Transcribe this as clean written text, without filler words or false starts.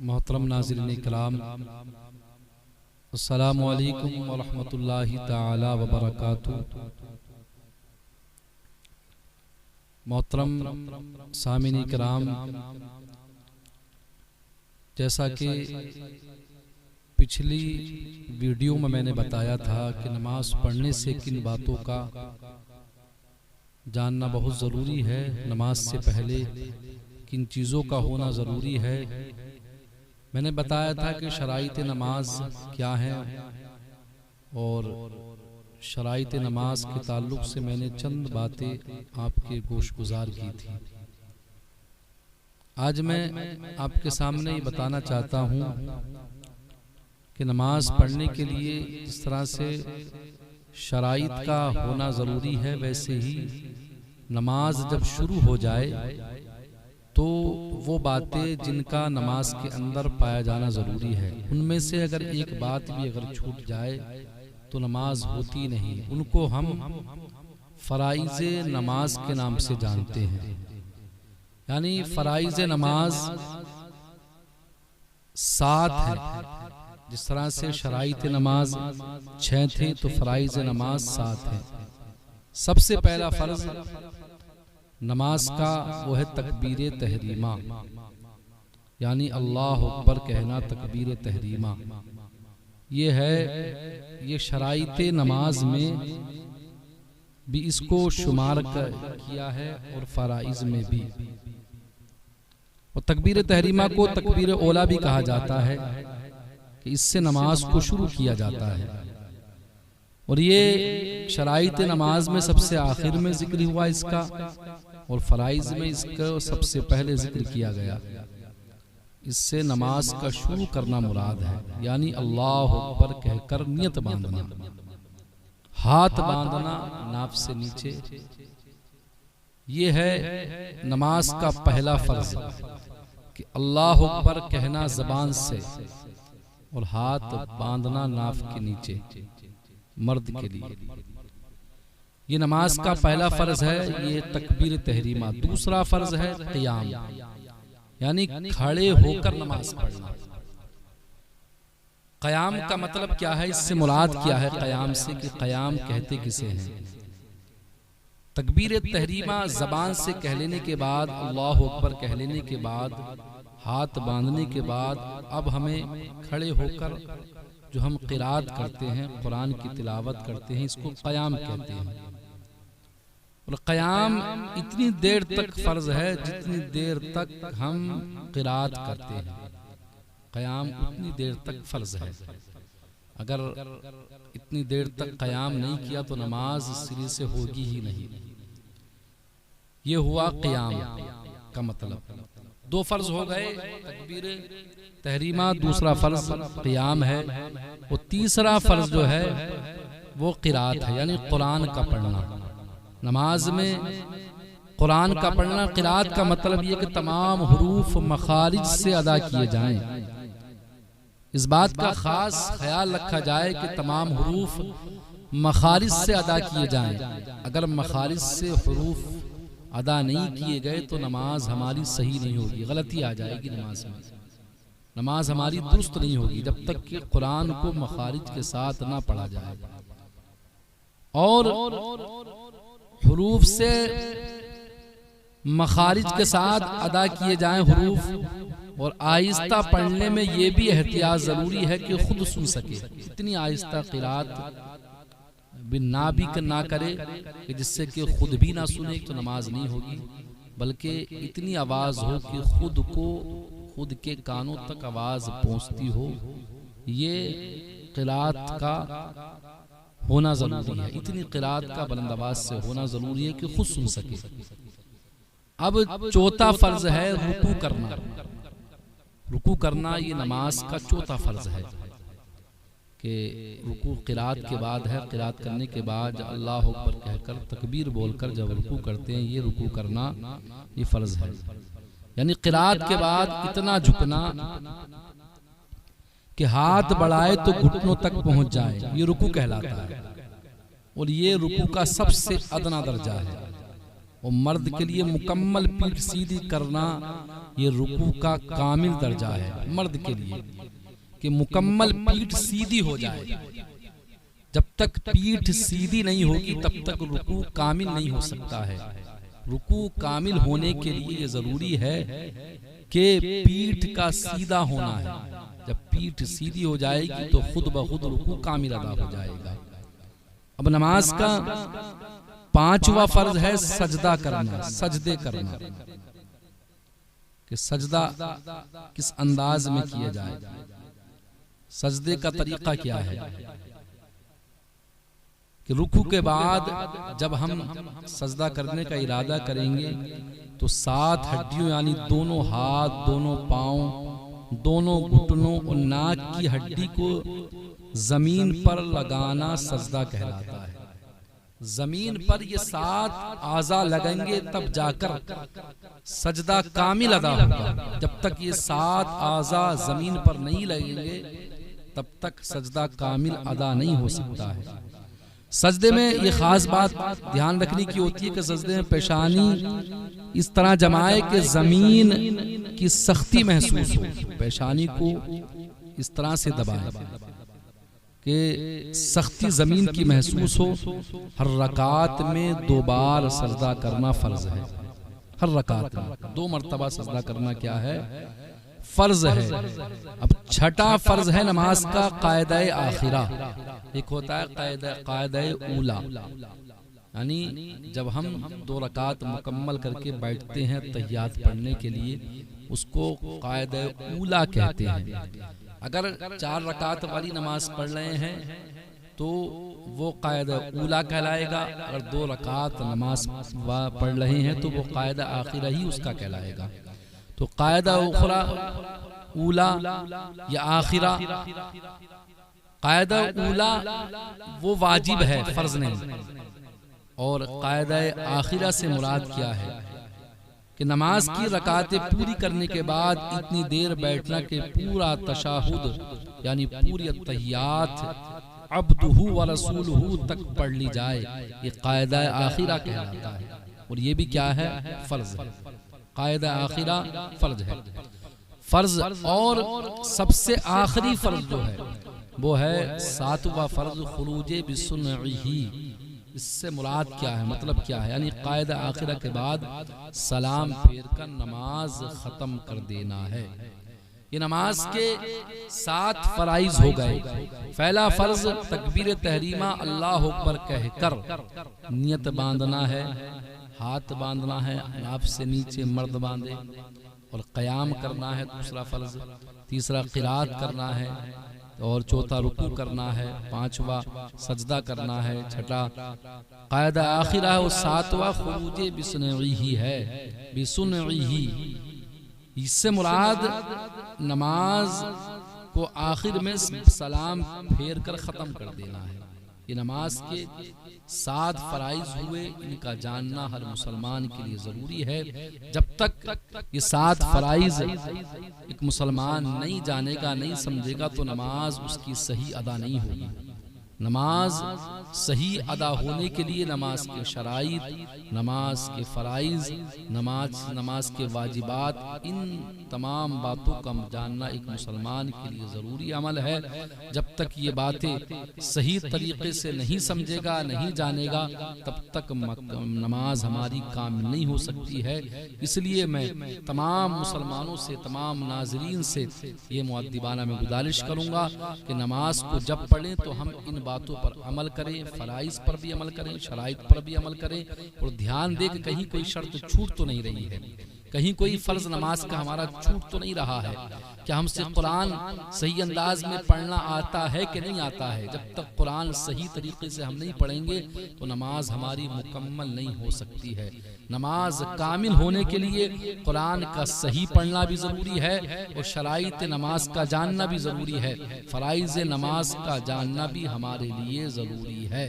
मोहतरम नाज़रीन इकराम, अस्सलामु अलैकुम व रहमतुल्लाहि ताला व बरकातुहू। मोहतरम सामिन इकराम, जैसा कि पिछली वीडियो में मैंने बताया था कि नमाज पढ़ने से किन बातों का जानना बहुत ज़रूरी है, नमाज से पहले किन चीज़ों का होना ज़रूरी है। मैंने बताया था कि शराइत नमाज क्या है और शराइत नमाज के ताल्लुक़ से मैंने चंद बातें आपके गोशगुजार की थी। आज मैं आपके सामने ये बताना चाहता हूँ कि नमाज पढ़ने के लिए जिस तरह से शराइत का होना ज़रूरी है, वैसे ही नमाज जब शुरू हो जाए तो वो बातें जिनका नमाज के अंदर पाया जाना ज़रूरी है, उनमें से अगर एक बात भी अगर छूट जाए तो नमाज होती नहीं। उनको हम फ़राइज़े नमाज के नाम से जानते हैं। यानी फ़राइज़े नमाज 7 है। जिस तरह से शराइत नमाज 6 थे तो फ़राइज़े नमाज 7 है। सबसे पहला फ़र्ज़ नमाज का वो है तकबीर तहरीमा, यानी अल्लाह अकबर कहना, तकबीर तहरीमा। ये है, ये शराइत नमाज में भी इसको शुमार किया है और फ़राइज़ में भी। और तकबीर तहरीमा को तकबीर ओला भी कहा जाता है कि इससे नमाज को शुरू किया जाता है। और ये शराइत नमाज में सबसे आखिर में जिक्र हुआ इसका, और फ़राइज़ में इसका सबसे पहले जिक्र किया गया। इससे नमाज का शुरू करना मुराद है, यानी अल्लाह अकबर कहकर नियत बांधना, हाथ बांधना नाफ से नीचे। ये है नमाज का पहला फ़र्ज़ कि अल्लाह अकबर कहना ज़बान से और हाथ बांधना नाफ के नीचे, मर्द के लिए। ये नमाज का पहला फ़र्ज़ है, ये तकबीर तहरीमा। दूसरा फ़र्ज़ है क़ियाम, यानी खड़े होकर नमाज पढ़ना। क़याम का मतलब क्या है, इससे मुराद क्या है क़याम से, कि क़याम कहते किसे हैं। तकबीर तहरीमा ज़बान से कह लेने के बाद, अल्लाह अकबर कह लेने के बाद, हाथ बांधने के बाद, अब हमें खड़े होकर जो हम क़िरात करते हैं, कुरान की तिलावत करते हैं, इसको क़याम कहते हैं। और क़याम इतनी देर तक फ़र्ज़ है जितनी देर तक हम क़िरात करते हैं। क़याम उतनी देर तक फ़र्ज़ है। अगर इतनी देर तक क़याम नहीं किया तो नमाज सिरे से होगी ही नहीं। ये हुआ क़याम का मतलब। 2 फ़र्ज़ हो गए, तकबीर तहरीमा, दूसरा फ़र्ज़ क़याम है, और तीसरा फ़र्ज़ जो है वो क़िरात है, यानी कुरान का पढ़ना। नमाज में कुरान का पढ़ना, क़िरात का मतलब ये कि तमाम हुरूफ मखारिज से अदा किए जाएं। इस बात का ख़ास ख्याल रखा जाए कि तमाम हुरूफ मखारिज से अदा किए जाएं। अगर मखारिज से हुरूफ अदा नहीं किए गए तो नमाज हमारी सही नहीं होगी, गलती आ जाएगी नमाज में। नमाज हमारी दुरुस्त नहीं होगी जब तक कि कुरान को मखारिज के साथ ना पढ़ा जाए। और हुरूफ से मखारिज के साथ अदा किए जाएं हुरूफ, और आहिस्ता पढ़ने में ये भी एहतियात ज़रूरी है कि खुद सुन सके। इतनी आहिस्ता क़िरात बिना भी ना करे कि जिससे कि खुद भी ना सुने तो नमाज नहीं होगी, बल्कि इतनी आवाज़ हो कि खुद के कानों तक आवाज़ पहुँचती हो। ये क़िरात का होना ज़रूरी है। इतनी क़िरात का बुलंद आवाज़ से होना ज़रूरी है कि खुद सुन सके। अब चौथा फ़र्ज़ है रुकू करना। रुकू करना ये नमाज का चौथा फ़र्ज़ है कि रुकू क़िरात के बाद है। क़िरात करने के बाद अल्लाह अकबर कहकर तकबीर बोलकर जब रुकू करते हैं, ये रुकू करना ये फ़र्ज़ है। यानी क़िरात के बाद इतना झुकना कि हाथ बढ़ाए तो घुटनों तक पहुंच जाए, ये रुकू कहलाता है। और ये रुकू का सबसे अदना दर्जा है। और मर्द के लिए मुकम्मल पीठ सीधी करना ये रुकू का कामिल दर्जा है मर्द के लिए, कि मुकम्मल पीठ सीधी हो जाए। जब तक पीठ सीधी नहीं होगी तब तक रुकू कामिल नहीं हो सकता है। रुकू कामिल होने के लिए ये जरूरी है कि पीठ का सीधा होना है। जब पीठ सीधी हो जाएगी तो खुद ब खुद रुकू कामिल अदा हो जाएगा। अब नमाज का 5वां फर्ज है सजदा करना, सजदे करना, कि सजदा किस अंदाज में किया जाए, सजदे का तरीका क्या है। कि रुकू के बाद जब हम सजदा करने का इरादा करेंगे तो 7 हड्डियों यानी दोनों हाथ, दोनों पांव, दोनों घुटनों और नाक की हड्डी को जमीन पर लगाना सजदा कहलाता है। जमीन पर ये 7 आज़ा लगेंगे तब जाकर सजदा कामिल अदा होगा। जब तक ये 7 आज़ा जमीन पर नहीं लगेंगे तब तक सजदा कामिल अदा नहीं हो सकता है। सजदे में ये खास बात ध्यान रखने की होती है कि सजदे में पेशानी इस तरह जमाए कि जमीन की सख्ती महसूस हो, पेशानी को इस तरह से दबाए कि सख्ती जमीन की महसूस हो। हर रकात में 2 बार सजदा करना फर्ज है। हर रकात में 2 मरतबा सजदा करना क्या है, फर्ज है। अब 6ठा फर्ज है नमाज का कायदा आखिरा। एक होता है कायदा ऊला, यानी जब हम 2 रकात मुकम्मल करके बैठते हैं तहियात पढ़ने के लिए, उसको कायदा ऊला कहते हैं। अगर 4 रकात वाली नमाज पढ़ रहे हैं तो वो कायदा ऊला कहलाएगा। अगर 2 रकात नमाज पढ़ रहे हैं तो वो कायदा आखिरा ही उसका कहलाएगा। तो कायदा उखरा, ऊला या आखिरा। कायदा ऊला वो वाजिब है, फर्ज नहीं। और कायदा आखिरा से मुराद क्या है कि नमाज की रकातें पूरी करने के बाद इतनी देर बैठना कि पूरा तशाहुद यानी पूरी तहियात अब्दुहु व रसूलुहु तक पढ़ ली जाए, ये कायदा आखिरा कहलाता है। और ये भी क्या है, फर्ज है। कायदा आखिरा फर्ज है। फर्ज और सबसे आखिरी फर्ज जो है वो है 7वां फर्ज खुरूजे बिसुन्नही। इससे मुराद क्या है, मतलब क्या है, यानी कायदा आखिरा के बाद सलाम फेर कर नमाज खत्म कर देना है। ये नमाज के 7 फराइज हो गए। पहला फर्ज तकबीर तहरीमा अल्लाह अकबर कहकर नियत बांधना है, हाथ बांधना है, नाभ से नीचे मर्द बांधे, और क़याम करना है दूसरा फर्ज। तीसरा क़िराअत करना है, और चौथा रुकू करना है, 5वां सजदा करना है, 6ठा कायदा आखिरा है, और 7वां खुरूजे बिसुन्नही है। बिसुन्नही इससे मुराद नमाज को आखिर में सलाम फेर कर ख़त्म कर देना है। ये नमाज के 7 फराइज हुए, इनका जानना हर मुसलमान के लिए जरूरी है। जब तक ये 7 फराइज एक मुसलमान नहीं जानेगा, नहीं समझेगा, तो नमाज उसकी सही अदा नहीं होगी। नमाज सही अदा होने के लिए नमाज के शराइत, नमाज के फराइज, नमाज के वाजिबात, इन तमाम बातों का जानना एक मुसलमान के लिए ज़रूरी अमल है। जब तक ये बातें सही तरीके से नहीं समझेगा, नहीं जानेगा, तब तक नमाज हमारी काम नहीं हो सकती है। इसलिए मैं तमाम मुसलमानों से, तमाम नाजरीन से ये मुअद्दिबाना में गुजारिश करूँगा कि नमाज को जब पढ़ें तो हम इन बातों पर अमल करें, फराइज पर भी अमल करें, शराइत पर भी अमल करें, और ध्यान दें कि कहीं कोई शर्त छूट तो नहीं रही है, कहीं कोई फर्ज नमाज का हमारा छूट तो नहीं रहा है। क्या हमसे कुरान सही अंदाज में पढ़ना आता है कि नहीं आता है? जब तक कुरान सही तरीके से हम नहीं पढ़ेंगे तो नमाज हमारी मुकम्मल नहीं हो सकती है। नमाज कामिल होने के लिए कुरान का सही पढ़ना भी ज़रूरी है, और शराइत नमाज का जानना भी ज़रूरी है, फ़राइज़ नमाज का जानना भी हमारे लिए ज़रूरी है।